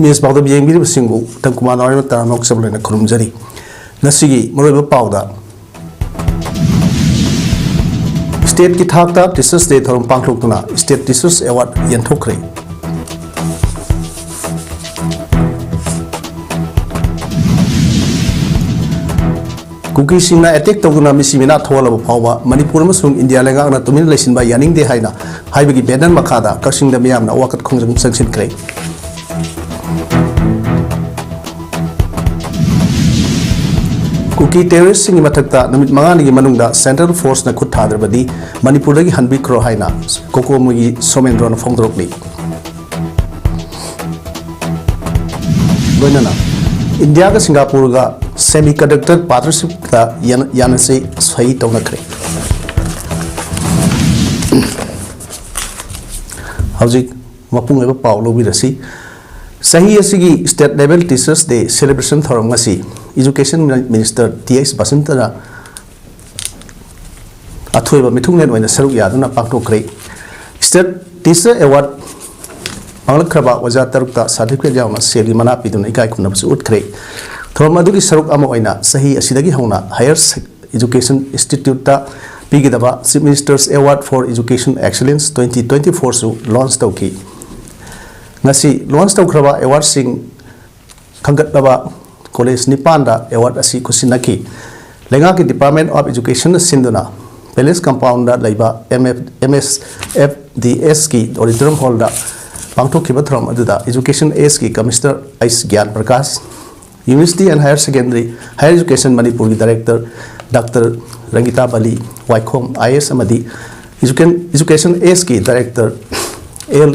Image ꯄꯥꯎꯗ ꯌꯦꯡꯕꯤꯔꯤꯕꯁꯤꯡꯕꯨ ꯇꯪꯀꯨꯃꯥꯔ ꯅꯥꯎꯔꯦꯝꯕ ꯇꯔꯥꯃꯨꯛ ꯆꯕꯂꯣꯏꯅ ꯈꯨꯔꯨꯝꯖꯔꯤ ꯉꯁꯤꯒꯤ ꯃꯔꯨꯑꯣꯏꯕ ꯄꯥꯎꯗ स्टेट की थाकता टीचर्स डे थौरम पांगथोक्तुना स्टेट टीचर्स अवार्ड येंथोखरे कुकी सिंगना अटैक तौदुना मिसिमिना थोलब फावबा मणिपुर अमसुंग इंडिया लेंगांगना तुमिन लेसिनबा यानिंगदे हाइना हाइबगी बेनर मखादा कसिंगदा मियामना वाकत खोंजंग संगसिनख्रे कुकी टेररिस्ट सिंग मथक्ता नमित मंगानी मनुंगदा सेंट्रल फोर्स न खुद थादरबदी मणिपुर दगी हनबिख्रो हाइना कोकोमगी सोमेंद्रन फोंगदरोकली लोइनना इंडिया का सिंगापुर का सेमीकंडक्टर पार्टनरशिप का यानसे सही तौनखरे हौजिक मपुंग एबा पाव लोबिरसी सही असिगी state level teachers day celebration थौरम ngasi एजुकेशन मिनिस्टर टीएस बसंतरा अथोइबा मिथुंगलेन ओइना सरुक यादुना पांगथोखरे स्टेट टीचर अवार्ड पांगलखरबा वजा तरुकता सर्टिफिकेट यावना सेली मना पिदुना इकाय खुनबसु उठखरे थौरम अदुगी सरुक अमा ओइना सही असिदगी हौना हायर एजुकेशन इंस्टीट्यूट ता पिगिदबा chief minister's award for education excellence 2024 सु लॉन्च तौकी ngasi launch tawkraba award sing khanggatlaba college nipanda award asi kusinaki lenga ki department of education sinduna palace compound da laiba MSFDS ki auditorium hall da pangthokhiba throm aduda education as ki commissioner is gyan prakash university and higher education manipur ki director dr rangita bali waikhom is amadi education as ki director l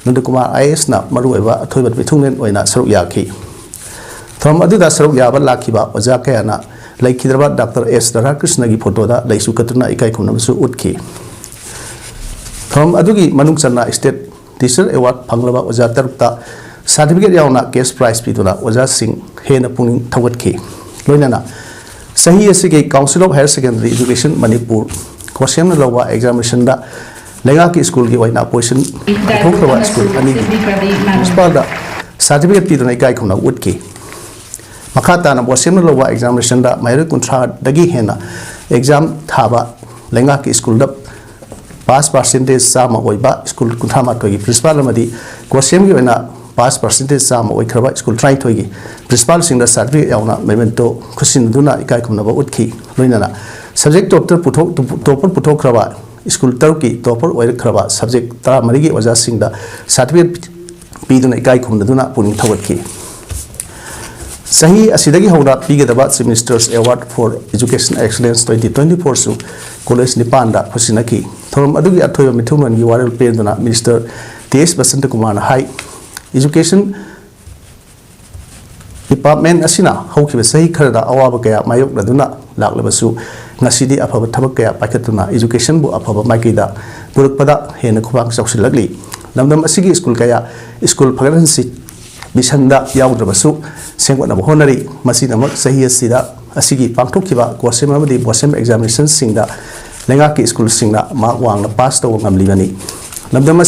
Nandkumar IAS ना मरुएबा अथोइबा मिथुंगलेन ओइना सरुक याखी थम अदुदा सरुक याबा लाखिबा ओजा कयाना लैखिद्रबा doctor S Radhakrishna की photo दा लैसु कतुना इकाय खुनबसु उठखी थम अदुगी मनुंग चन्ना स्टेट टीचर अवार्ड फंगलबा ओजा तरुक्ता सर्टिफिकेट यावना कैश प्राइज पिदुना ओजा सिंह हेना पुंगिंग थवटखी लोइनाना सही असिगे council of higher secondary education Manipur कोसेम लवा एग्जामिनेशन दा लेंगा की स्कूल की वाइना पोजिशन थोकरबा स्कूल अनि प्रिंसिपल दा सर्टिफिकेट पिदुना इकाय खुना उठकी मखाताना बोसेम लवा एग्जामिनेशन दा माइर कुंट्रा दगी हेना एग्जाम थाबा लेंगा की स्कूल दा पास परसेंटेज सामा ओइबा स्कूल कुंट्रा माथोगी प्रिंसिपल अमदी कोसेम की वाइना पास परसेंटेज सामा ओइखरबा स्कूल ट्राई थोगी प्रिंसिपल सिंग दा सर्टिफिकेट यावना मेमेंटो खुसिन दुना इकाय खुनबा उठकी लोइनाना सब्जेक्ट टॉपर पुथोखरबा स्कूल तरुक की टॉपर ओइरखरबा सब्जेक्ट तरा मरिगी ओजा सिंग दा सर्टिफिकेट पीदुना इकाय खुमदुना पुनिंग थवटकी सही असिदगी हौना पीगदबा chief minister's award for education excellence 2024 सु कॉलेज निपांदा खुसिनकी थोरम अदुगी अथोइबा मिथुंगन की वारेल पेदुना minister TS Basant Kumar high education department असिना हौखिबा सही खरदा अवाबा कया मायोक्नदुना लाक्लबसु ngasi afaba thabak kaya paikatuna education bu afaba maikida purukpada hena khubang chausilagli namdam asigi school kaya school phagaransi bisanda yaudраbasu sengwana honari masi namak sahi asida asigi pangthokhiba kosem amadi bosem examination singda lenga ki school singna mark wangna pass taw ngamlibani namdam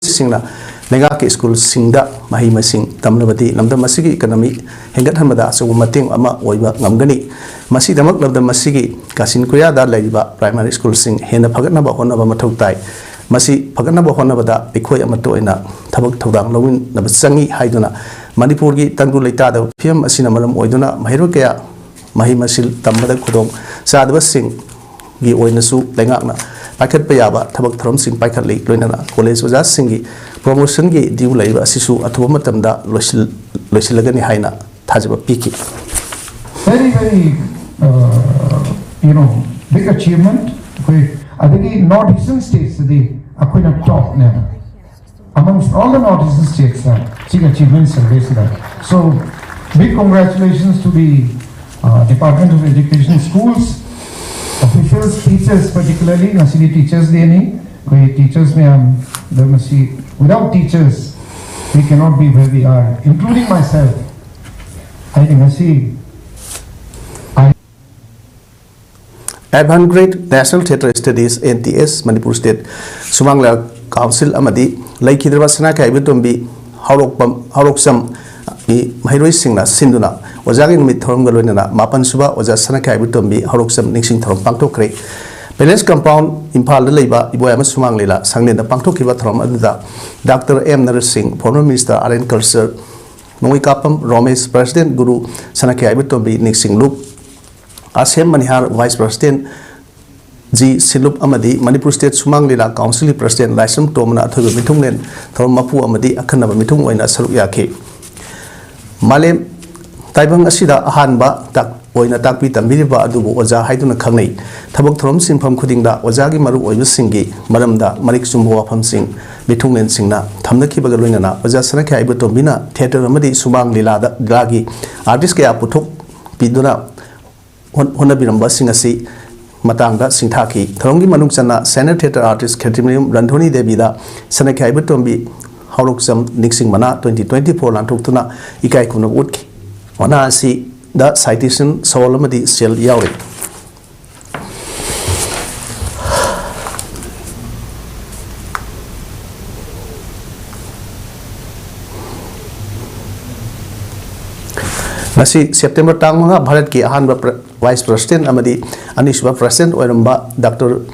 singna lenga ki school singda mahi masing tamlabadi namdam asigi economy hengat hamada asu mateng ama oiba ngamgani masi damak namdam asigi kasin kuya da laiba primary school sing hena phagatna ba honna ba mathau tai masi phagatna ba honna ba da ekhoi amato ina thabak thodang lawin na changi haiduna manipur gi tangdu leita da phiam asina malam oiduna mahiro kaya mahi masil tambada khudong sadba sing gi oinasu lengakna पाखट पे याबा थबक थरम सिंह पाखट ले लोइना college वजा सिंह की promotion की due लाइबा असिसु अथुब मतमदा लोइसिलगनि हाइना थाजबा पीकी very big achievement adagi northeastern states the akoina top now amongst all the northeastern states big achievements are there so big congratulations to the Department of Education schools officials, teachers particularly, nasili teachers deni, koi teachers mein hum dharmasi without teachers we cannot be where we are, including myself. I think nasi Advanced Grade National Theatre Studies NTS Manipur State Sumangla Council amadi laikhidraba sana kai bitombi hauroksam Mahiroi Singna Sinduna, Ojagi Numit Thorum Galunana, Mapan Suba, Oja Sanaka Butombi, Horoksam Nixing Thorum Pangto Cray. Balance compound Impal Leba, Iboyam Sumang Lila, Sangli the Pangto Kiva Thorum Adda, Dr. M. Narar Singh, former Minister R.N. Culture, Noi Kapam, Romesh, President Guru, Sanaka Butombi, Nixing Loop, Asem Manihar, Vice President G. Silup Amadi, Manipur State Sumang Lila, Council President Lysam Tomana, Thoru Mitunglen, Thorum Mapu Amadi, Akanaba Mitung in a Saruyaki. Malem Taibang Asida Hanba, Tak Oina Takpi Tamiriba Adubu, Oza Haiduna Kangi, Tabok Trom Simpam Kudinda, Ozagi Maru Oyu Singi, Maramda, Marik Sumbo Pam Sing, Bitunglen Singna, Tamaki Bagaluna, Oza Sanaka Ibutomina, Theatre Ramadi Sumang Lila Gagi, Artist Kaya Putuk, Piduna, Honabiramba Singasi, Matanga Sintaki, Trongi Manuksana, Senate Theatre Artist, Ketimum, Randoni Debida, Sanaka Ibutombi, Horoksam Nixing Mana 2024 Lantuktuna, Ikai Kuna Woodki. Wana si the citation Solamadi Sel Yauri. Nasi September Tangmanga Bharat ki Ahanba Vice President Amadi Anishba President Oiramba Dr.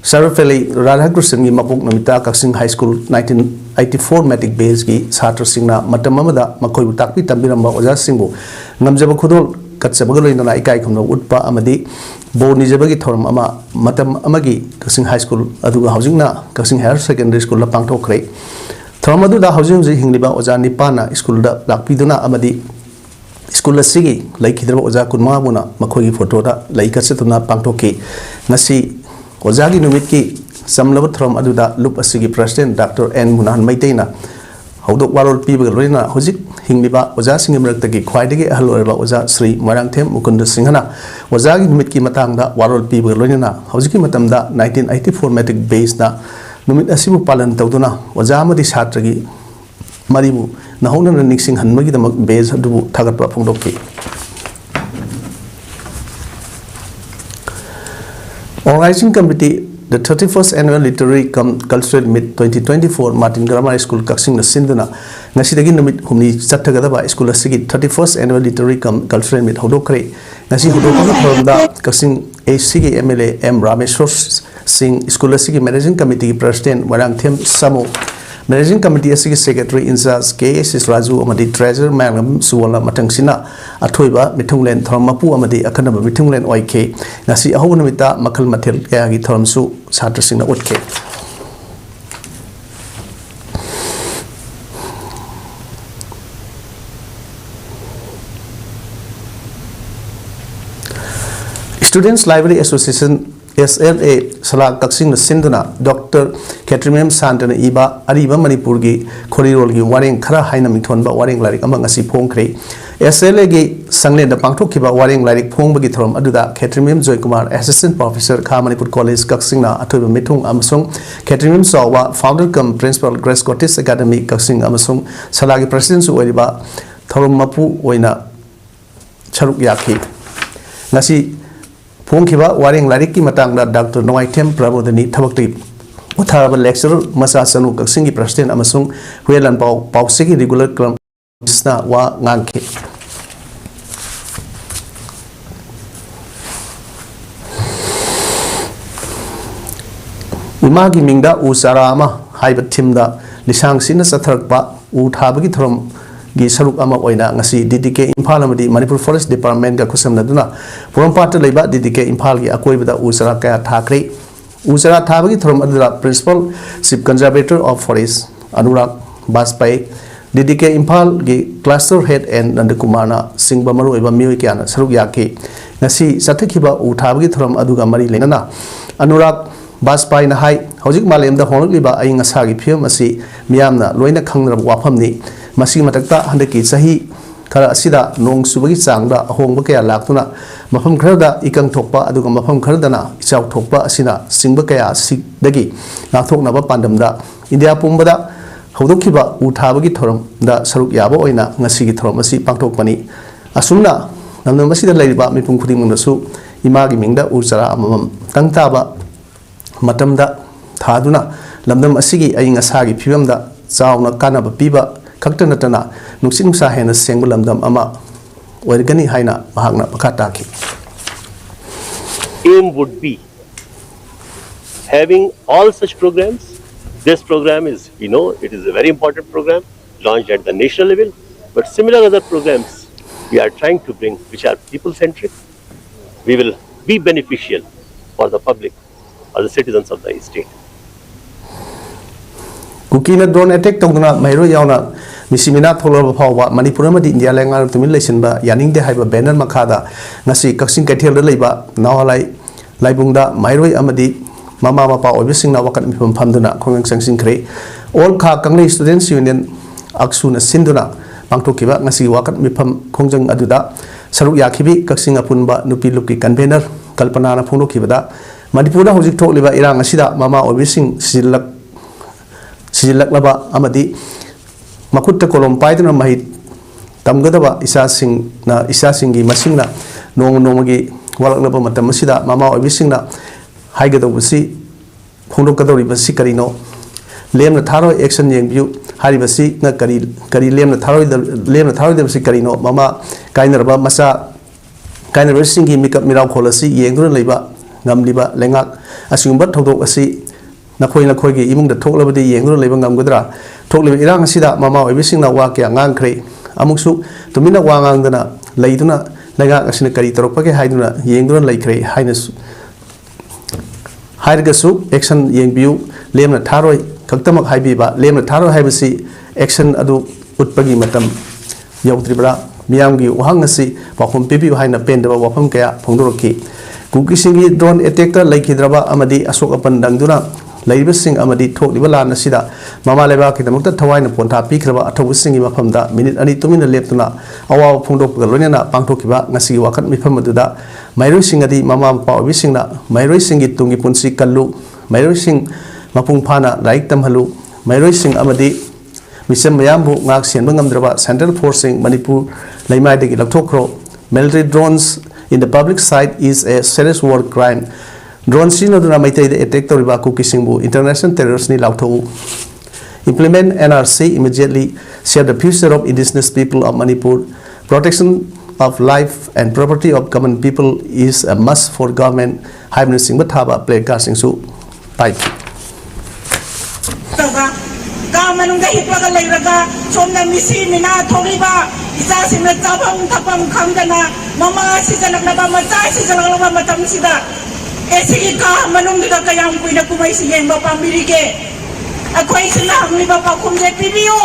Sarvafeli Radhakrishnan ki Mapuk Namita Kaksing High School 1984 Matic Base ki Satra Singna Matamamada Makoi Takpi Tambiramba Oja Singbo Namjaba Kudol Katsabagalo in the Naikai Kuno Utpa Amadi Bo Nijabagi Thorum Ama Matam Amagi Kaksing High School Aduga Housing Na Kaksing Higher Secondary School Lapangto Kray Thormadu da Housing Hingliba Oja Nipana School da Lakpiduna Amadi School Sigi Lake Hidra Oja Kunmabuna Makoi photo da Laikasatuna Pangtoki Nasi Ozagi Numiki, some Lavathrom Aduda, Loop Asigi President, Dr. N. Munan Maitena, Hodok Warol people, Rina, Hozik, Hingliba, Ozasing Mertaki, Quaidegi, Halorba, Oza, Sri, Marangtem, Mukunda Singhana, Ozagi Numiki Matanga, Warol people, Rina, Hosiki Matamda, 1984 Matic Base, Numit Asibu Palan Tauduna, Ozamadi Satragi, Maribu, Nahona and Nixing Hanmagi the base of the Tagapa Pundoki. Organizing Committee, the 31st Annual Literary Cultural Meet 2024 Martin Grammar School Kaksing na Sinduna Nasidagi Numit Humni Satagada School Sigi 31st Annual Literary Cultural Meet Hodokre Nasi Hodokari from the Kaksing ACG MLA M. Rameshwar Singh School Sigi Managing Committee President Warangthem Samo Managing Committee Sigi Secretary Inzas KS Raju Amadi Treasurer Mangam Suwala Matangsina Atoiba Mitunglen Thormapu Amadi Akanaba Mitunglen OIK Nasi Ahunamita Makal Matil Yagi Thormsu Satrasina Utke. Students Library Association SLA Salak Kaksing Sinduna Dr. Katrimem Santana Iba Ariba Manipurgi Korirolgi Waring Kara Haina Mitonba Waring Larik among Asi Pongkre SLA Gi Sangle the Pangtokiba Waring Larik Pongbagi Throm Aduda Katrimem Joykumar Assistant Professor Kamanipur College Kaksingna Atoba Mitung Amasung Katrimem Sawa Founder cum Principal Grace Scottish Academy Kaksing Amasung Salagi President Suwariba Thorum Mapu Oina Charuk Yaki Nasi Pongkiba Waring Lariki Matanga Dr. Noaitem Prabodani Tabakti Utharaba lecturer Masa Sanu Kaksingi President Amasung Huelan Pausiki regular club Sna Wa Nganke. Imagi Mingda Usarama Haibat Timda Lisang Sina Sathakba Uthabaki Throm Saruk Ama Oina Nasi DDK Impal Amadi Manipur Forest Department ga kusam naduna Puram Part Leba DDK Impal gi Akoibada Usara Kaya Thakre Usara Thabagi Throm Adura Principal Chief Conservator of Forest Anurag Baspai DDK Impal gi Cluster Head and Nandakumarna Singba Maru Eba Miwi Kiana Saruk Yaki Nasi Satakhiba Uthabagi Throm Aduga Mari Lenana Anurag Baspai na hai Hojik Malem da Hongliba Aying Asagi Film Asi Miamna Loina Kangrab Wapamni Masih matakta handaki sahi kara asida nong subagi changda ahongba kaya laktuna mafam kharda ikang thokpa aduga mafam khardana ichau thokpa asina singba kaya sigdagi nathoknaba pandamda India pumbada hodokhiba uthabagi thoram da saruk yaba oina ngasigi thoram asi pangthokpani asumna namna masida laiba mipum khudingmangdasu imagi mingda urchara amam tangtaba matamda thaduna lamdam asigi aying asagi phibamda chauna kanaba piba खक्त नतना नुसी नुसा हेन सेंग लमदम अमा ओरगनी हाइना महागना पखा ताकी aim would be having all such programs. This program is, it is a very important program launched at the national level, but similar other programs we are trying to bring which are people centric. We will be beneficial for the public or the citizens of the state. Kukina drone attack tongna mairo yauna misimina tholar phawa manipur ma di india lenga tumin leisinba yaning de haiba banner makhada ngasi kaksing kaithel da leiba nawalai laibungda mairoi amadi mama mapa obising na wakat mipam phamduna khongang sangsing khre all kha kanglei students union aksuna sinduna pangthokiba ngasi wakat mipam khongjang aduda saruk yakhibi kaksing apunba nupi luki convener kalpana na phonokibada manipur da hojik thokliba irang asida mama obising sijilak amadi makutta kolom paiduna mahit tamgadaba isasinggi masingna nonggi walaknaba matam asida mama obisingna haigadobasi phondokadori basi karino lemna tharo action yengbiu haribasi na kari lemna tharo de basi karino mama kainarba masa kainarsingi mikap mirau kholasi yengduna leiba ngamliba lengak asingba thodok asi nakoi gi imung da thoklabadi yengduna leiba ngamgadra thokliba irang asida mama obisingna wa kya ngangkhre amuksu tumina wa ngangdana leiduna lengak asina kari toropake haiduna yengduna leikhre hainasu हाइरगसु action येंबियु लेमना थारोय खक्तमक हाइबिबा लेमना थारोय हाइबसी action अदु उत्पगी मतम यौत्रिबरा मियामगी वहांगसी पाखुम पिबि हाइना पेंदबा वफम कया फोंदोरखी कुकिसिंगी ड्रोन अटैक ता लैखिद्रबा अमदी अशोक अपन दंगदुना लैबसिंग अमदी थोकलिबा लानसिदा मामा लेबा किदमक्ता थवाइना पोंथा पिख्रबा अथौबसिंगी मफमदा मिनिट अनि तुमिना लेपतुना अवाव फोंदोकगा लोइना पांथोकिबा ngasi wakat mifam aduda mairoi sing adi mama pa obisingna mairoi singi tungi punsi kallu mairoi sing mapung phana laik tamhalu mairoi sing amadi misam mayambu ngak sienba ngamdraba central forcing manipur laimai degi lakthokro military drones in the public site is a serious war crime drone sin aduna maitai de attack toriba kukisingbu international terrorist ni lautho implement nrc immediately save the future of indigenous people of manipur protection of life and property of common people is a must for government haibna singba thaba play ka singsu pai ka manungda hipaga leiraga somna misi mina thoriba isa simna tabang thapam khangdana mama sijalakna macha sijalakna matam sida esigi ka manungda kayam kuina kumai siyeng ba pambirige akhoi sina hamni ba pa khumje pibiu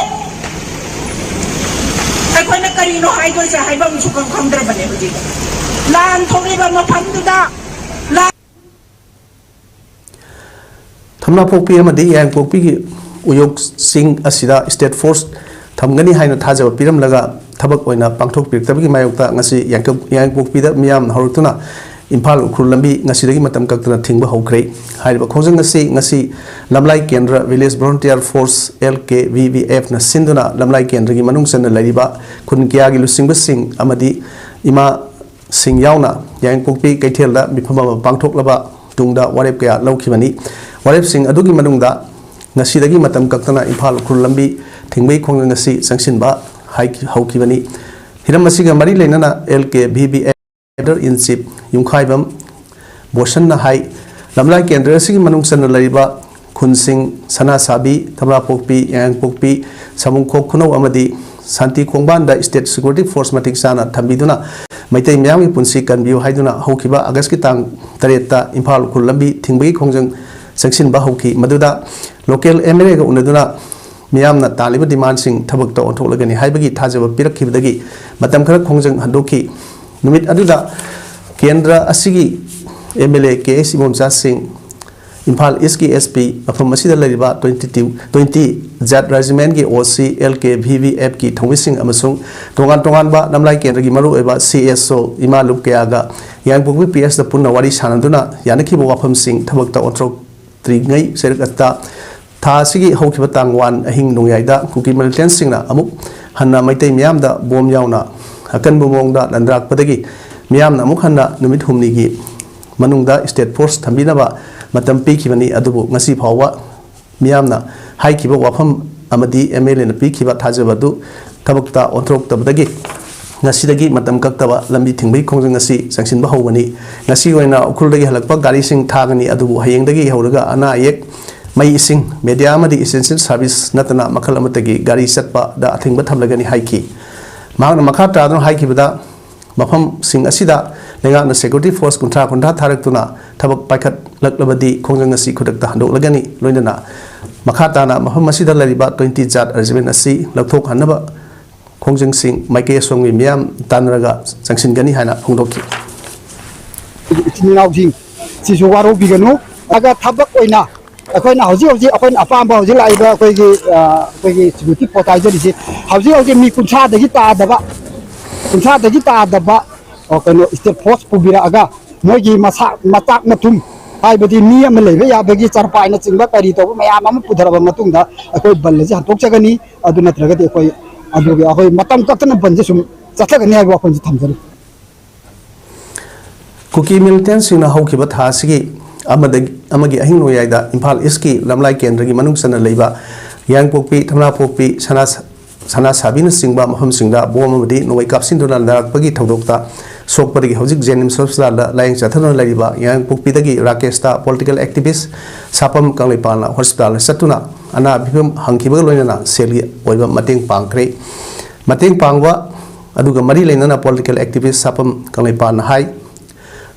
akhona karino haidoi sa haibam sukam khamdra bane buji lan thoriba maphamduda thamna pokpi amadi yang pokpi gi uyok sing asida state force thamgani haina thajaba piram laga thabak oina pangthok pirtabagi mayokta ngasi yang pokpi da miyam hortuna imphal ukhul lambi ngasi dagi matam kaktuna thingba hokre haiba khonjang ngasi lamlai kendra village volunteer force lkvvf na sinduna lamlai kendra gi manung san lariba khun kya gi lusingba sing amadi ima sing yauna yang pokpi kaithel da mifama pangthok laba tungda warep kya laukhibani warep sing adugi manungda ngasi dagi matam kaktana imphal ukhul lambi thingbai khonjang ngasi sangsinba haukibani hiram asiga mari leinana lkvvf Editor in Chief Yungkhaibam Boshan na hai lamlai kendra sigi manung san lariba khunsing sana sabi thamra pokpi yang pokpi samung khok khuno amadi santi khongban da state security force matik sana thambiduna maitai myam gi punsi kanbiu haiduna hokiba august ki tang tareta imphal khullambi thingbai khongjang section ba hoki maduda local mla ga unaduna miyamna taliba demand sing thabak to ontholagani haibagi thajaba pirakhibadagi matam khara khongjang handoki numit aduda kendra asigi mla ks ibomcha sing imphal east ki sp afam asida lariba 20 jat regiment ki oc lk vvf ki thongising amasung tongan ba namlai kendra gi maru eba cso ima lup kyaga yang bugwi ps da punna wari sananduna yanaki bo wafam sing thabak ta otro tringai serkata tha sigi hokhiba tangwan ahing nungyaida kuki militant singna amuk hanna maitai miyam da bom yauna akan bumong da landrak padagi miyam na amuk hanna numit humni gi manungda state force thambina ba matam pi khibani adubu ngasi phawa miyamna hai kiba wafam amadi MLA na pikhiba thajabadu thabakta onthoroktabadagi ngasi matam kaktaba lambi thingbai khongjang asi sangsinba hawani ngasi oina ukhul halakpa gari sing thagani adubu hayengdagi hawraga ana ayek mai ising media amadi essential service natana makhal amatagi gari satpa da athingba thamlagani haiki mahakna makha tradon haiki bada mafam sing asida lengakna security force kuntra tharaktuna thabak paikhat laklabadi khongjang asi khudakta handoklagani loinana makha tana mafam asida lariba 20 jat regiment asi lathok hanaba khongjang sing maike songmi miam tanraga sangsingani hana phongdokki now jing si so waro biganu aga thabak oina akoina hauji akoina apamba hauji laiba koigi security potajer isi hauji mi kuncha dagi ta daba okono state force pubira aga mogi matak matum haibadi mi am lebe ya bagi charpai na chingba kari to mayam am pudharaba matungda akoi balle ji hatok chagani adu natragati akoi adugi akoi matam katna banje sum chatlagani haiba akoi thamjari Kuki militant singna haukiba thasigi amagi ahing noyaida Imphal East lamlai kendra gi manung sana leiba yangpokpi thamnapokpi sana sabina singba maham singda bomamadi noi kapsin dona larakpagi thodokta sokpagi hojik jenim sosla laing chathana laiba yangpokpi dagi Rakeshta political activist sapam kanglipalna hospital satuna ana bhim hangkiba loinana seli oiba mateng pangkre mateng pangwa aduga mari leinana political activist sapam kanglipalna hai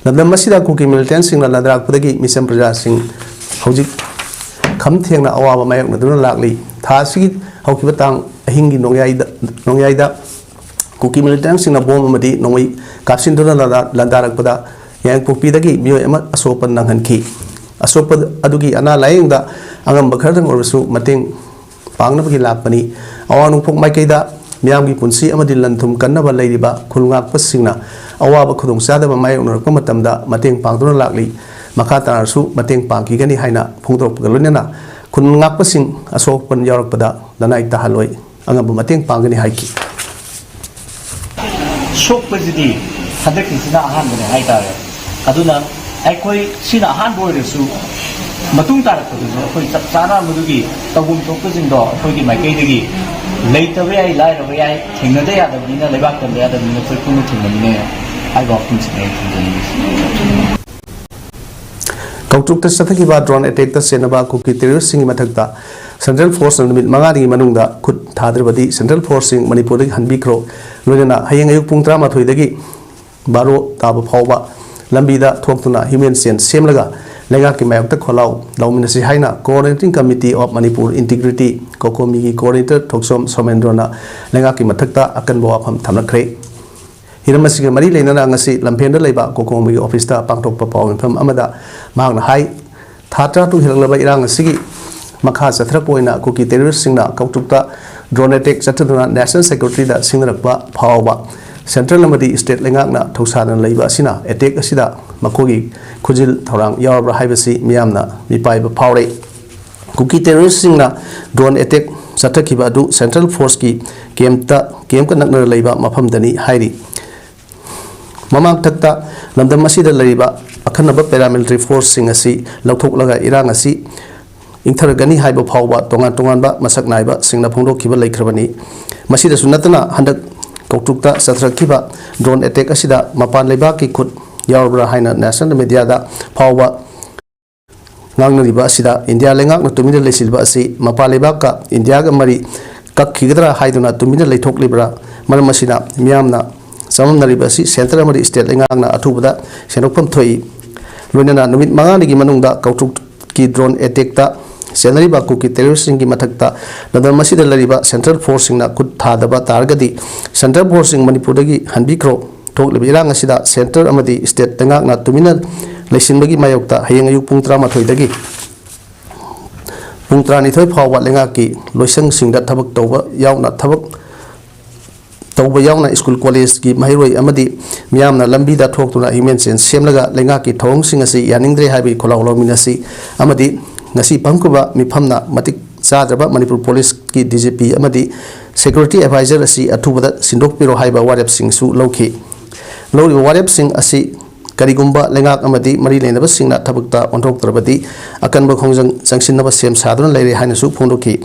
lamdam masida kuki militant singna ladrak pudagi misam praja sing hojik kham thengna awaba mayok naduna lakli thasi haukiba tang ahingi nongyaida kuki militant singna bom amadi nongoi kapsin duna landarak pada yang pukpi dagi mio emat asopan nanghanki asopan adugi ana laingda angam bakharang orsu mateng pangna bagi lakpani awanu pok maikaida miyamgi punsi amadi lanthum kannaba leiriba khulngak pasingna awaba khudong sadaba mayok narakpa matamda mateng pangduna lakli makha tarsu mateng pangki gani haina phungdok galunena khulngak pasing asopan yarakpada danai tahaloi angam mateng pangani haiki sok pasidi hadak sina ahan bane haitare aduna aikoi sina ahan boiresu matung tarakpadu akoi chapchana mudugi tagum tokpajingdo akoi maikaidagi leitabe ai lairabe ai thingnade yadabina lebak tande yadabina koi punu thingnine ai walking sine kautukta sathaki ba drone attack ta senaba kuki terrorist sing mathakta central force numit mangani manungda khut thadribadi central force sing manipur dagi hanbikro loina hayeng ayuk pung 13 dagi baro taba phawba lambida thoktuna human sense semlaga lenga ki mayok ta kholau lawminasi haina coordinating committee of manipur integrity kokomi gi coordinator thoksom somendrona lenga ki mathakta akan bo afam thamlakhre hiramasiga mari leinana ngasi lampenda leiba kokomi gi office ta pangtok pa pawin pham amada mahna hai thatra tu hilanglaba irang asigi makha sathrak poina kuki terrorist singna kautukta drone attack chataduna national secretary da singrakpa phawba central amadi state lengakna thosana leiba asina attack asida makogi khujil thorang yarabra haibasi miyamna mipai ba phawre kuki terrorist singna drone attack chathakiba adu central force ki kem ka nakna leiba mafam dani hairi mamang thakta lamdam asida leiba akhanaba paramilitary force sing asi lauthok laga irang asi ingtharagani haiba phawba tongan ba masak naiba singna phongdokhiba leikrabani masida sunatana handak kautukta sathrakhiba drone attack asida mapan leiba ki khut yarabra haina national media da phawba ngangnariba asida india lengak na tumina leisilba asi mapan leiba ka india ga mari kakkhigdra haiduna tumina leithok libra maram asida miyamna samamnariba asi central amari state lengak na athubada senokpam thoi loinana numit mangani gi manungda kautuk ki drone attack ta senari ba kuki terrorist sing gi mathakta nadam masida lariba central force sing na kut thadaba targadi central force sing manipur dagi hanbikro thoklibi irang asida center amadi state tengak na tumina leisinbagi mayokta hayeng ayuk pung 13 dagi pung 13 phawwa lenga ki loisang singda thabak tawba yauna thabak tawba yauna school college ki mahiroi amadi miyamna lambi da thoktuna human sense semlaga lenga ki thong sing asi yaningdre habi kholawlo minasi amadi ngasi pangkuba mifamna matik chadraba manipur police ki DGP amadi security advisor asi athubada sindok piro haiba warep sing su lokhi lori warep sing asi karigumba lengak amadi mari lenaba singna thabakta onthok trabadi akanba khongjang jangsinaba sem saduna leire haina su phondokhi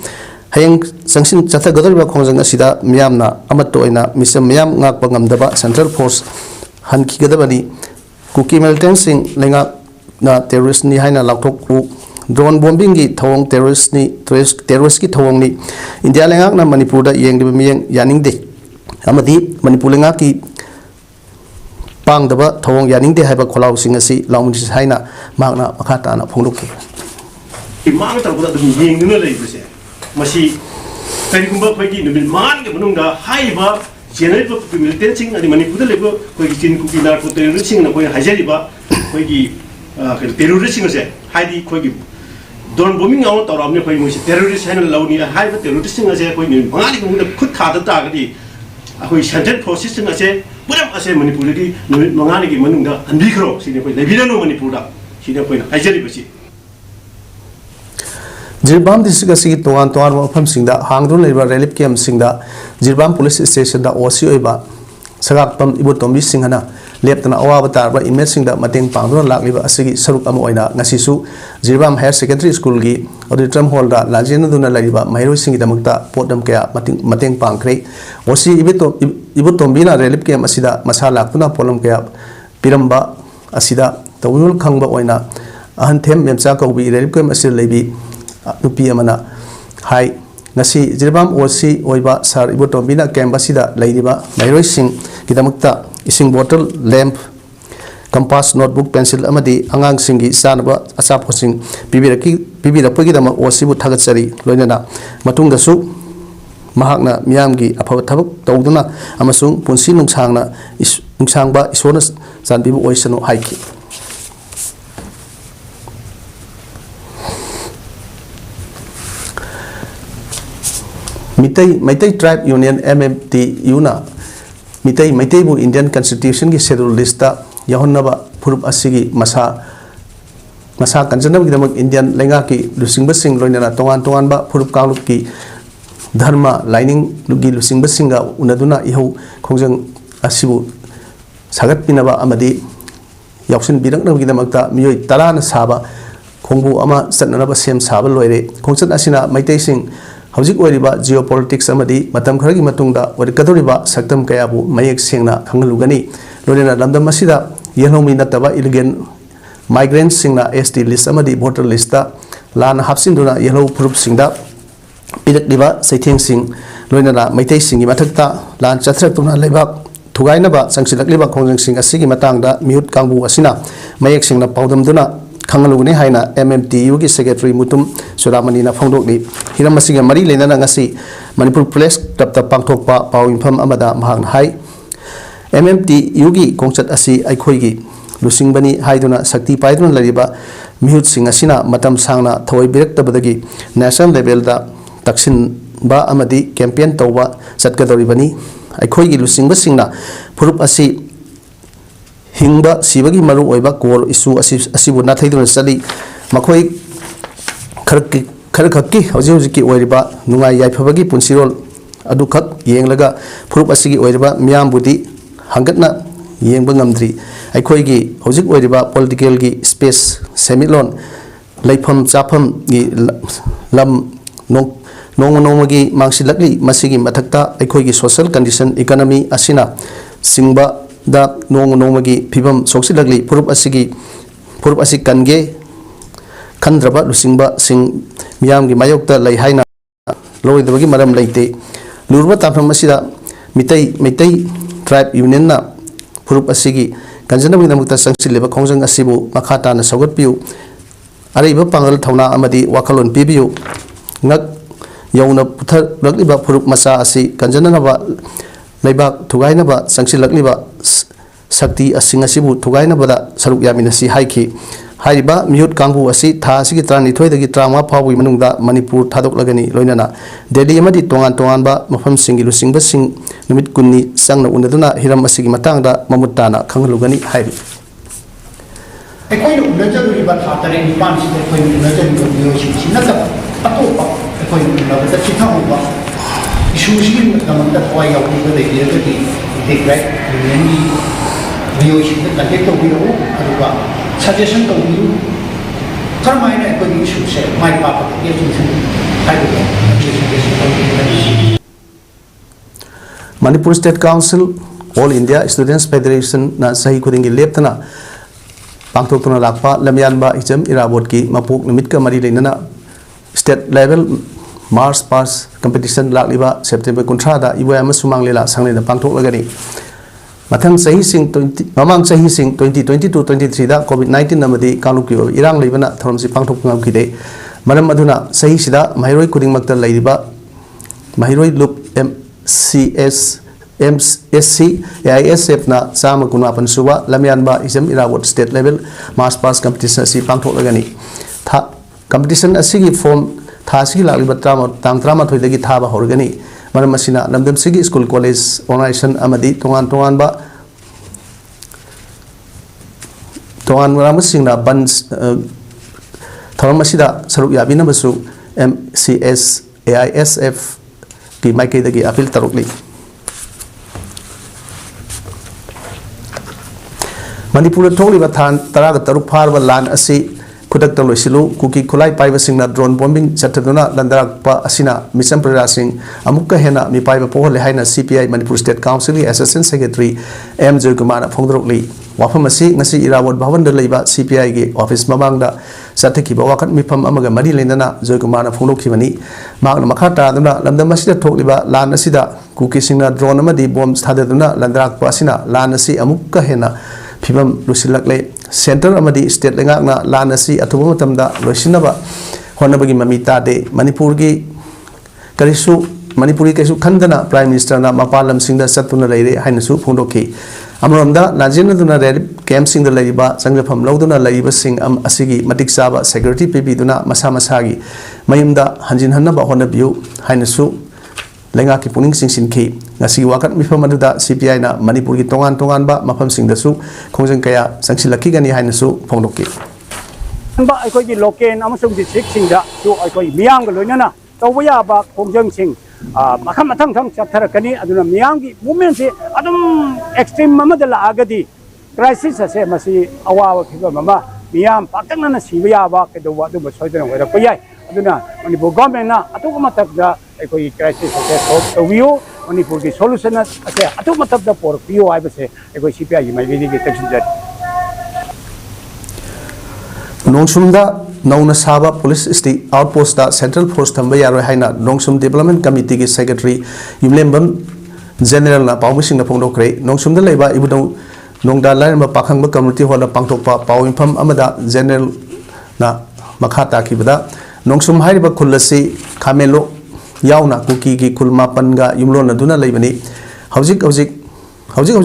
hayang sangsin chatha gadariba khongjang asida miyamna amato oina misam miyam ngakpa ngamdaba central force hanki gadabani kuki militant sing lenga na terrorist ni haina lakthok u drone bombing gi thawong terrorist ki thawong ni India lengak na Manipur da yengdiba miyang yaning de amadi Manipur lengak ki pangdaba thawong yaning de haiba kholaw sing asi lawmun haina magna makhata na phonglok ki mang tawda dum yengduna leibse masi karigumba phagi nubil man ge manungda haiba general militant sing ani Manipur da lebo khoi chin ku binar ko terrorist sing na khoi hajariba khoi gi terrorist sing ase haidi khoi gi don bombing out or amne khoi musi terrorist haina lawni haiba terrorist sing ase khoi ni mangani ku da khut khada ta gadi khoi central process sing ase puram ase Manipur gi mangani gi manungda anbi khro sine khoi lebina no Manipur da sine khoi na hajariba si Jirbam district asigi tongan mafam singda hangdun leiba relief camp singda Jirbam police station da osi oiba sagak pam ibu tombi singhana leptana awaba tarba image singda mateng pangduna lakliba asigi saruk ama oina ngasisu Jirbam higher secondary school gi auditorium hall da lajena duna leiba mairo singi damakta podam kaya mateng pangkre osi ibu tombi na relief camp asida masala kuna polam kaya piramba asida tawul khangba oina ahan them memcha kaubi relief camp asida leibi nupi amana hai ngasi Jirbam osi oiba sar ibu tombina campusida leidiba mairoi sing kidamakta ising bottle lamp compass notebook pencil amadi angang singi sanaba asap hosing pibirapagi dama osi bu thagatsari loinana matungda su mahakna miyamgi aphaba thabak tawduna amasung punsi nungsangba isona sanbibu oisano haiki Mitai Tribe Union MMTU na Mitai bu Indian Constitution ki schedule lista yahonnaba phurup asigi masa kanjanab gidamak Indian lenga ki lusingba sing loinana tongan ba phurup kanglup ki dharma lining gi lusingba singa unaduna iho khongjang asibu sagat pinaba amadi yauksin birakna gidamakta miyoi tarana saba khongbu ama satnanaba sem saba loire khongchat asina Mitai sing Hauzik oiriba geopolitics amadi matam kharagi matungda orikadoriba saktam kayabu mayek sengna khangalugani lorena lamdam masida yelhomi nataba illegal migrants singna ST list amadi voter lista lan hapsinduna yelho group singda pirakliba saitheng sing lorena maitai singi mathakta lan chathraktuna lebak thugainaba sangsilakliba khongjang sing asigi matangda miut kangbu asina mayek singna paudamduna Kangalugni haina MMTU ki secretary mutum Suramani na phongdokni hiram masiga mari lenana ngasi Manipur Police tapta pangthokpa paw infam amada mahang hai MMTU gi kongchat asi aikhoi gi lusingbani haiduna sakti paiduna lariba mihut sing asina matam sangna thoi biraktabadagi national level da taksin ba amadi campaign tawba chatkadoribani aikhoi gi lusingba singna phurup asi hingba sibagi maru oiba kol isu asibu na thaiduna sali makhoi kharkhakki hauji oiriba nungai yaifabagi punsirol adu khak yenglaga phurup asigi oiriba miyam budi hangatna yengba ngamdri aikhoi gi hojik oiriba political gi space semilon leifam chafam gi lam nongmagi mangsilakli masigi mathakta aikhoi gi social condition economy asina singba da nongmagi phibam soksilagli phurup asi kange khandraba lusingba sing miyam gi mayokta lei haina loidabagi maram leite lurba tampham asida mitai tribe union na phurup asigi kanjanabagi namukta sangsileba khongjang asibu makhata na sogatpiu ariba pangal thauna amadi wakalon pibiu ngak yauna puthar lakliba phurup masa asi kanjananaba leibak thugainaba sangsilakliba sakti asing asibu thugainabada saruk yaminasi haiki haiba miut kangbu asi tha asigi trani thoidagi trama phawui manungda Manipur thadoklagani loinana Delhi amadi tongan ba mafam singi lusingba sing numit kunni sangna unaduna hiram asigi matangda mamutana khanglugani haibi ekoi no unajaduriba thatare nipan sine ekoi unajaduriba miyoshi sinataba atopa ekoi unajaduriba chithamuba issue namanda thawai yauniba leiragadi right union miyoshi contact tawbiru aduga suggestion tawbiru karmaina ekoi issue se mai papa ke solution Manipur State Council, All India Students Federation na sahi khudingi leptana pangthokna lakpa lamyanba exam irabot ki mapuk nimit ka mari leinana state level Mars pass competition lakliba September kuntra da iwa sumang lela sanglena pangthok lagani mathang sahi sing 20 mamang sahi sing 2022 23 da COVID-19 namadi kanuki irang leibana thromsi pangthok ngam kide maram aduna sahi sida mahiroi kuding makta leiba mahiroi loop MCS MSC AISF na sama kunapan suwa lamyanba exam irawat state level mass pass competition si pangthok lagani tha competition asigi form tha sigi lagliba tang trama thoidagi thaba horgani maram masina namdam sigi school college organization amadi tongan ba tongan ram singna ban thoram masida saruk yabina basu MCS AISF ki maike dagi appeal tarukli Manipur tholiba than taraga taruk pharba lan asi kudak talo silu kuki khulai paiba singna drone bombing chataduna landarak pa asina mission prara sing amukka hena mi paiba pohole haina CPI Manipur State Council Assistant Secretary M Joy Kumar phongdrokli wafam asi ngasi irawat bhavan da leiba CPI ge office mamangda sathaki ba wakat mifam amaga mari lendana Joy Kumar phongdokhibani magna makhata duna lamdam asida thokliba lan asida kuki singna drone amadi bomb thadaduna landarak pa asina lan asi amukka hena Pibam Lusilakle Center Amadi State Lengakna Lanasi Atubutamda Lusinaba Honabagi Mamita de Manipurgi Karisu Manipuri Kasu Kandana Prime Minister na Mapalam Singda Satuna Lady Hainasu Pundoki Amramda Najina Duna Camp Sing the Ladiba Sangapam Loduna Laiba Sing Asigi Matik Saba Security Pipi Duna Masamasagi Mayimda Hanjin Hanaba Honabu Hainasu Lengaki Puning Sing Sinki ngasi wakat mifam aduda CPI na Manipur ki tongan ba mafam sing dasu khongjang kaya sangsilaki gani hainasu phongdoki ba aikoi gi loken amasung district sing da su aikoi miyam ga loinana tawya ba khongjang sing makham mathang thang chatharakani aduna miyam gi movement se adum extreme mamada la agadi crisis ase masi awawa khiba mama miyam pakangna na siya ba kedowa du soidana wera koyai aduna Manipur government na atuka matakda aikoi crisis ase solve view Manipur ki solution ase atu matab da por pio ai base ekoi CPI mai vidi ki taxi Nongsumda Nauna Saba Police State Outpost da Central Force thamba yaro haina Nongsum Development Committee ki Secretary Yumlembam General na Pawmising na phongdokre Nongsum da leiba ibudong nongda lain ba pakhang ba community hall pangthokpa pawimpham amada general na makhata kibada Nongsum haiba khulasi khamelo yauna kuki ki kulma panga yumlon aduna leibani hojik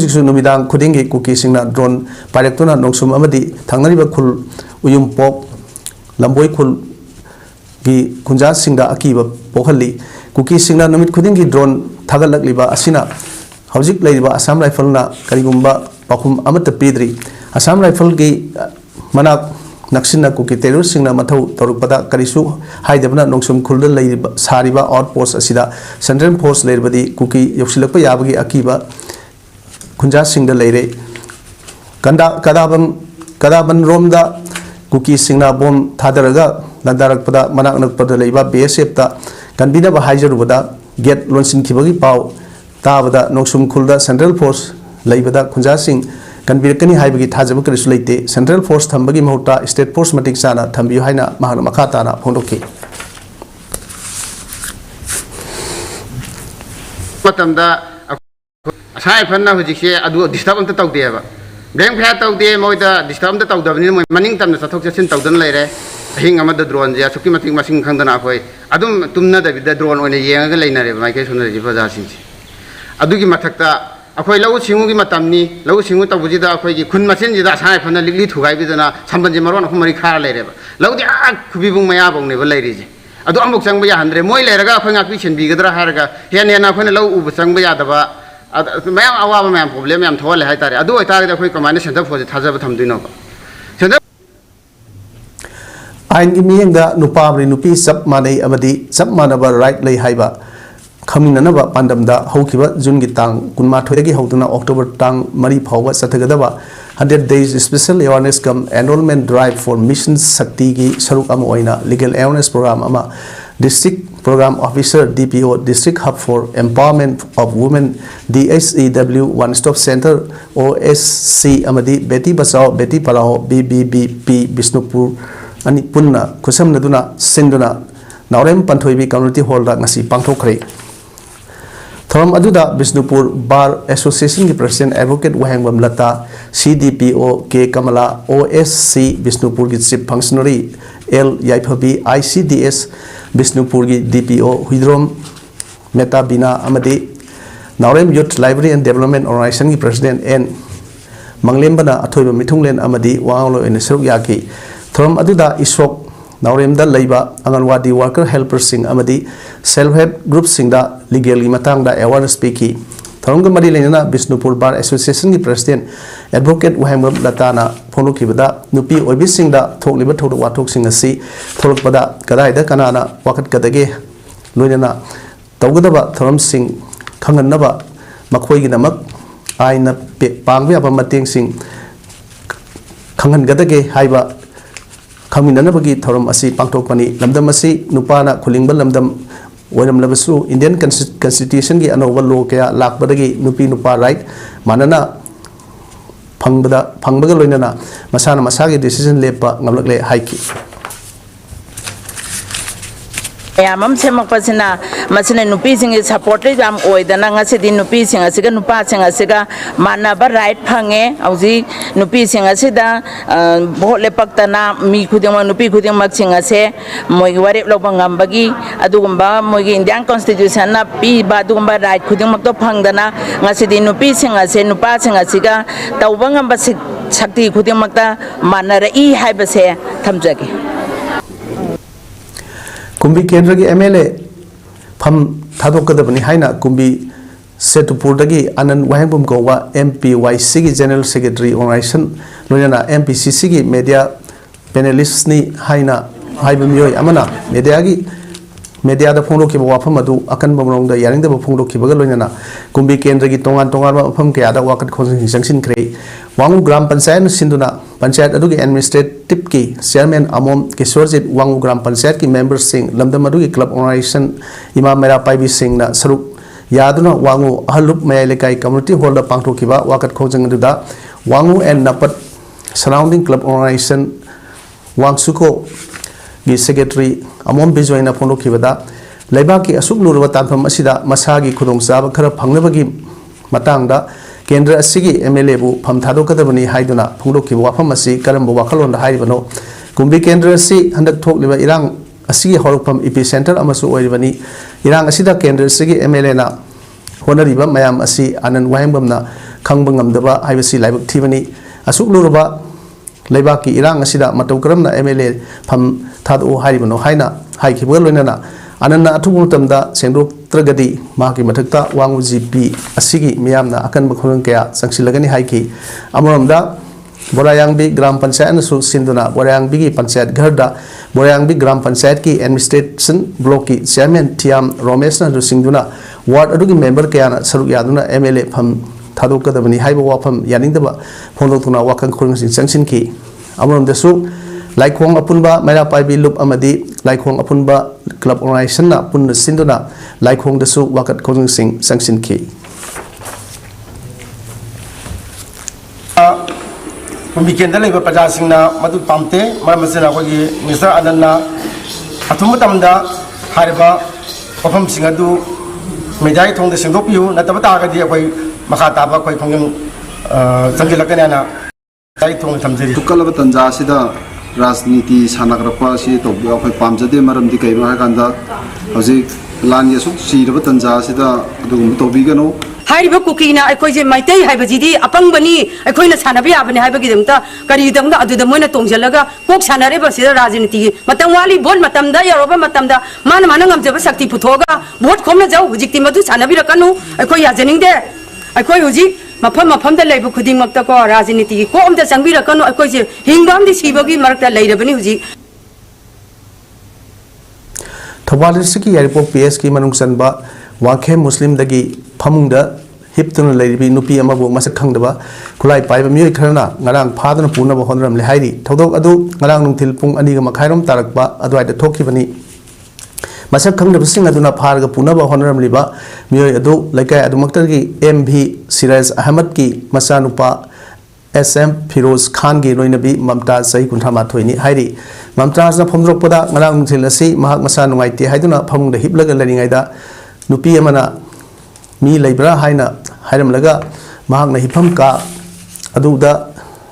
su numidang khudingi kuki singna drone pairektuna nongsum amadi thangnariba khul uyum pok lamboi khul gi kunja singda akiba pokhali kuki singna numit khudingi drone thagalakliba asina hojik leiba Assam Rifle na karigumba pakhum amata pidri Assam Rifle gi manak Naksina kuki terrorist singna mathau torukpada karisu haidabna nongsum khulda leiba sariba outpost asida Central Force leibadi kuki yoksilakpa yabagi akiba kunja singda leire kadaban romda kuki singna bom thadaraga landarakpada manak nakpada leiba BSF ta kanbina ba haijarubada get lonsin khibagi pau tabada nongsum khulda Central Force leibada kunja sing Kanbirkani haibagi thajaba karisu leite Central Force thambagi mahuta State Force matik sana thambiyu haina mahana makhata na phondoki matamda asai phanna hujikse adu disturb amta tawdeba bank pha tawde moida disturb amta tawdabni moi maning tamna sathok chasin tawdan leire hing amada drone ja suki matik masing khangdana khoi adum tumna da bida drone oine yenga leinare mai ke sunare ji faja sin adugi mathakta akhoi lau singu gi matamni lau singu tabuji da akhoi gi khun masin ji da sai phana ligli thugai bi dana sambanji maron akhumari khara leire ba lau di a khubibung maya bong ne ba leire ji adu amuk sang ba ya handre moi leire ga akhoi ngak pi chen bi gadra har ga hen hen akhoi lau u sang ba ya da ba mayam awa ba mayam problem yam thole hai tare adu oi tare da akhoi kamane center for thaja ba thamdino ba center ain gi miyengda nupamri nupi sab manei amadi sab manaba right lei haiba Kaminanaba Pandamda Hokiba Jungitang Kunma Toyagi Hotuna October Tang Mari Power Satagadaba 100 Days Special Awareness Come Enrollment Drive for Mission Sakti Saruk Amoina Legal Awareness Program Ama District Program Officer DPO District Hub for Empowerment of Women DSEW One Stop Center OSC amadi Beti Bachao Beti Padhao BBBP Bisnupur ani punna khusamnaduna sinduna Naurem Panthoibi Community Hall da ngasi pangthokre. Thoram aduda Bisnupur Bar Association ki President Advocate Wahangbam Lata CDPO K Kamala OSC Bisnupur ki Chief Functionary L Yaiphabi ICDS Bisnupur ki DPO Huidrom Meta Bina amadi Naurem Youth Library and Development Organization ki President N Manglembana Athoiba Mithunglen amadi Wanglo in Seruk Yaki. Thoram aduda Isok Naurem da Laiba Anganwadi Worker Helper Sing amadi Self-Help Group Sing da Legal ki matang da awareness speaki. Thoram ka mari lenana Bisnupur Bar Association ki President Advocate Wahangbam Latana phonukibada nupi oibi sing da thokliba thodu wathok sing asi thorokpada kadai da kanana wakat kadage loinana tawgadaba thoram sing khanganaba makhoi gi namak aina pangbe aba mateng sing khangan gadage haiba khaminanabagi thoram asi pangthokpani lamdam asi nupana khulingba lamdam oiram labasu Indian Constitution gi anova law kaya lakbadagi nupi nupa right manana phangbaga loinana masana masagi decision lepa ngamlakle haiki Yamam semakpasina masina nupi singi supported jam oidana ngasi di nupi singa siga nupa singa siga mana ba right phange auji nupi singa sida bahut lepaktana mi khuding nupi khuding mak singa se moi warep lobangam bagi adugumba moi Indian Constitution na pi ba adugumba right khuding mak to phangdana ngasi di nupi singa se nupa singa siga tawbangam ba sakti khuding mak ta mana rai haiba se thamjage Kumbi Kendra ki MLA Pham Thadokadabani Haina Kumbi Setupur dagi Anand Wahangbam Gowa MPYC ki General Secretary Organization Loyana MPCC ki media panelists ni Haina Haibamyoi Amana media ki media da phonglo ki wafam adu akan bamrong da yaring da phonglo ki bagal loyana Kumbi Kendra ki tongan pham ke ada wakat khonsin jangsin krei Wangu Gram Panchayat Sinduna Panchayat adu ki administrative ki chairman Amom Kishorjit Wangu Gram Panchayat ki members sing lamdam adu ki club organization Imam Mera Paibi Singh na saruk yaduna Wangu Ahalup Mayalekai community hall da pangthokiba wakat khonjang adu da Wangu and Napat surrounding club organization Wangsuko ki secretary Amom Bijoina phonokibada Laibaki asuk lurwa tanpham asida masagi khudong chaba khara phangnabagi matangda Kendra asigi MLA bu pham thadokadabani haiduna phongdoki wafam asi karamba wakhalon da haibano Kumbi Kendra asi handak thokliba irang asigi horokpam epicenter amasu oiribani irang asida Kendra asigi MLA na honariba mayam asi Anand Wahangbam na khangba ngamdaba haibasi laibak thibani asuk lurwa Laibaki irang asida matau karamna MLA pham thadu haibano haina haikibal loinana Anana athubu tamda sendok tragadi maki mathakta Wangu GP asigi miyamna akan bakhurang kaya sangsilagani haiki amoramda Borayangbi Gram Panchayat nasu sinduna Borayangbi ki Panchayat Gharda Borayangbi Gram Panchayat ki administration block ki chairman Tiam Romesh na singduna ward adugi member kaya na saruk yaduna MLA pham thadokadabani haiba wafam yaningdaba phondoktuna wakang khurang sangsin ki amoramda su Laikhong apunba Mera Paibi Lup amadi Laikhong apunba club organization na punna sinduna Laikhong dasu wakat khonjang sing sangsin ki Kumbi Kendra leba praja sing na madu pamte maram masina ko gi Mr. Ananda athum tamda hariba ofam sing adu medai thong de singdop yu na tabata ga di koi makha taba koi phongam sangjilakana na dai thong thamjeri tukalaba tanja sida Rajniti Sanagrapa si to akhoi pamjade maramdi kaima kanda hoji lan yasuk siraba tanja sida adugum tobigano Hariba kukina aikoi je maitai haibajidi apangbani aikoi na sanabi abani haibagi demta kari demda adu demona tongjalaga kok sanare ba sida rajniti matam wali bon matam da yaroba matam da man manangam jaba sakti puthoga bot khomna jau hujikti madu sanabi rakanu aikoi yajening de aikoi huji mafam da laibu khuding makta ko rajniti ko amda sangbi rakanu aikoi je hingbam di sibagi marakta lairabani huji Thawalisiki Yaripok PS ki manung sanba Wakhe Muslim dagi phamungda hiptuna laibi nupi amabu masak khangdaba kulai paiba mioi kharna ngarang phadana punaba honram le hairi thodok adu ngarang nungthil pung ani ga makhairom tarakba adwaida thokibani masak khangdabasing aduna pharga punaba honoramliba miyoi adu laikai adumaktagi MV Siraj Ahmad ki masanupa SM Firoz Khan gi loinabi Mamtaz sahi kunthama thoini hairi Mamtaz na phomrokpada ngarang thilasi mahak masa nungaiti haiduna phamungda hiplaga laringaida nupi amana mi leibra haina hairamlaga mahak na hipam ka aduda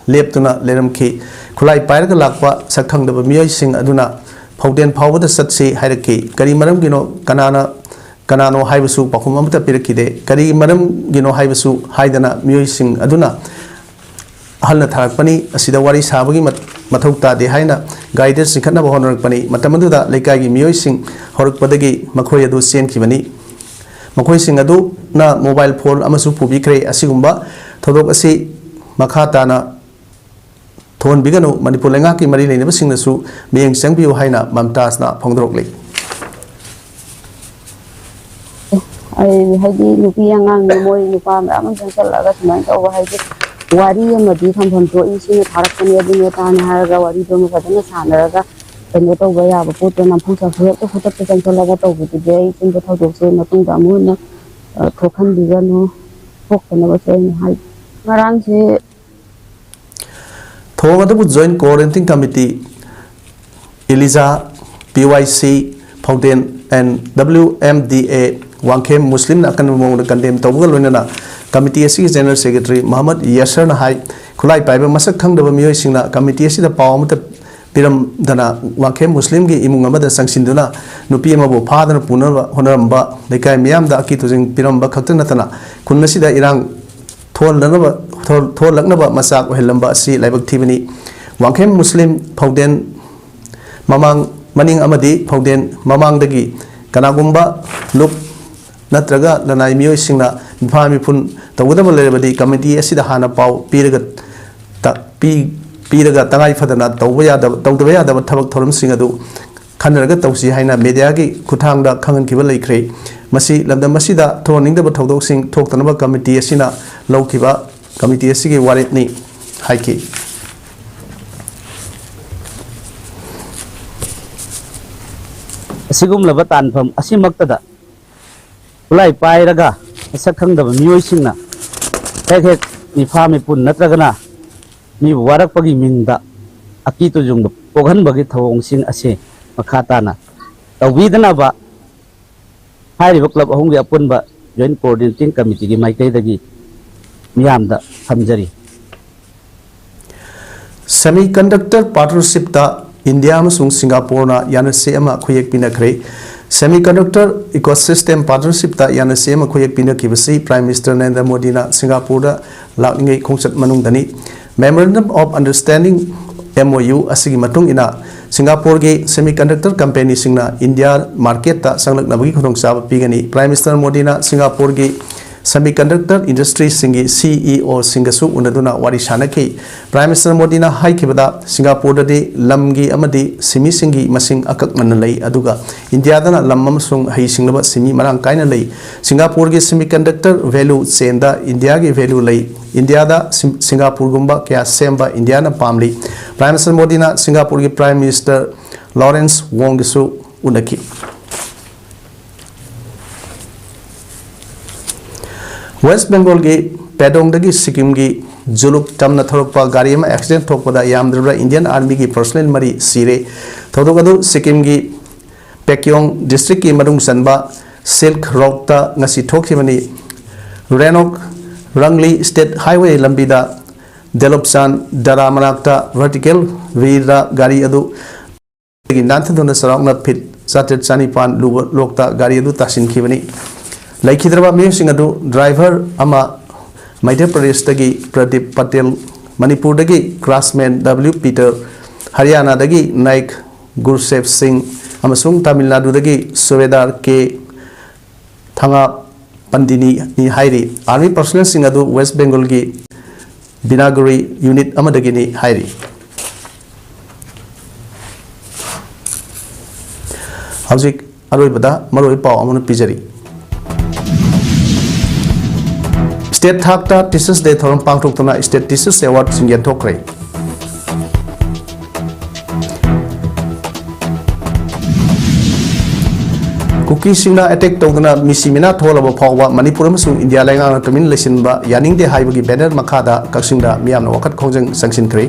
leptuna leramki khulai pairaga lakpa sakhangdaba miyoi sing aduna Pauden Powder Satsi Hairaki, Kari Madam Gino, Kanano Haibasu, Pakumamata Pirakide, Kari Madam Gino Haibasu, Haidana, Musing Aduna, Halna Tarpani, Asidawari Sabagi, Matota, de Haina, Guidance in Kanaba Honor Pani, Matamaduda, Lekagi, Musing, Horuk Padagi, Makoya do Sian Kivani, Makoi Sing Adu, na mobile phone, Amasu Pubikre, Asigumba, Todok Asi, Makatana. Thon bigano Manipur lenga ki mari leina basing nasu meyang sangbiu haina Mamtaz na phongdrok le ai haidi nupi angang moi nupa amang sangkalaga suman to haidi wari amadi thampham to isi tharakani adine tane haraga wari to ma fadana sanaraga tene to baya ba poto na phusa phre to khuta te sangkalaga to buti de isin to thau se matung da mu na thokhan bigano phokna ba se hai ngarang se Thongadabu Joint Quarantine Committee, Eliza, PYC, Pauden, and WMDA, Wangkem Muslim Nakan Condemn Togaluna, Committee General Secretary Muhammad Yasser Nahai, Kulai Piper Masak Kang the Musing, Committee the Palm Piram Dana, Wangkem Muslim Gi Imamada Sangsinduna, Nupiamabo, Padre Punava, Honoramba, the Kaimiam da Akitu Piramba Katanatana, Kunasida Irang. Thol laknaba masak helamba si laibak thibani Wangkem Muslim Pauden mamang maning amadi Pauden mamang dagi kanagumba luk natraga lanai miyoi singna mifami pun tawudaba lerebadi committee asida hana pau piraga tangai fadana tawdaba yadaba thabak thoram sing adu khanaraga tawsi haina media gi kuthangda khangan kiba laikre masi lamdam masida thoningdaba thodok sing thoktanaba committee asina lawkiba committee asigi warit ni haiki asigum laba tanfam asimaktada ulai pairaga asakhangdaba miyoi singna hek ni phami pun natragana ni warak pagi mingda akitu jungda poghan bagi thawong sing ase makhatana tawidana ba hairiba club ahunggi apunba joint coordinating committee gi maikai dagi miyamda thamjari Semiconductor Partnership ta India amasung Singapore na yanase ama khuyek pinakre Semiconductor Ecosystem Partnership ta yanase ama khuyek pinakibasi Prime Minister Narendra Modi na Singapore da lakningai khongchat manungdani Memorandum of Understanding MOU asigi matung ina Singapore ge semiconductor company singna India market ta sanglak nabagi khudong sab pigani Prime Minister Modi na Singapore ge semiconductor industry singi CEO singasu unaduna wari shanaki Prime Minister Modi na haikibada Singapore de lamgi amadi simi singi masing akak manalai aduga India dana lamam sung hai singlaba simi marang kaina lei Singapore ge semiconductor value chain da India ge value lei India da Singapore gumba kya semba India na pamli Prime Minister Modi na Singapore ge Prime Minister Lawrence Wong su unaki West Bengal ge Padong dagi Sikkim ge Juluk tamna thorokpa gari ma accident thokpada yamdra Indian Army ge personnel mari sire thodogadu Sikkim ge Pakyong district ki madung sanba Silk Road ta ngasi thokhibani Renok Rangli State Highway lambida Delopsan Daramanakta vertical vira gari adu gi nanthaduna sarakna phit satet chanipan lokta gari adu tasin khibani Laikhidraba Mewsing adu driver ama Madhya Pradesh dagi Pradip Patel Manipur dagi Grassman W Peter Haryana dagi Naik Gursev Singh amasung Tamil Nadu dagi Suvedar K Thanga Pandini ni hairi Army personnel sing adu West Bengal gi Binaguri unit amadagi ni hairi Hauzik aroi bada maroi pau amuna pijari State Thakta Teachers Day thoram pangthokna State Teachers Award singyan thokre Kuki सिंगना attack तौदना मिसी मिना थोलब फाव मणिपुर अमसुंग India लैंगांग तुमिन लेसिनबा यानिंगदे हाइबगी बैनर मखादा कक्सिंगदा मियामना वखत खोंजंग संगसिनख्रे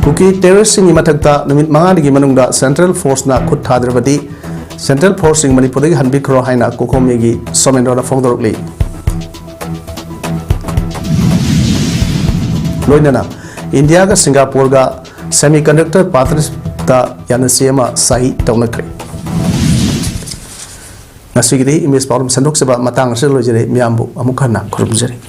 कुकी टेररिस्ट सिंग मथक्ता नुमित मंगादगी मनुंगदा सेंट्रल फोर्स ना खुद थाद्रबदी सेंट्रल फोर्स सिंग मणिपुर दगी हनबिखरो हाइना कोकोमेगी सोमेंडोना फोंदोरकली लोइनना इंडिया का सिंगापुर का सेमीकंडक्टर पार्टनरशिप यानसीमा सही तौनख्रे नसीगदी इमेज पाउलम संदोक्सबा मतंग से लोजरे मियामबु अमुखना खुरमजरे।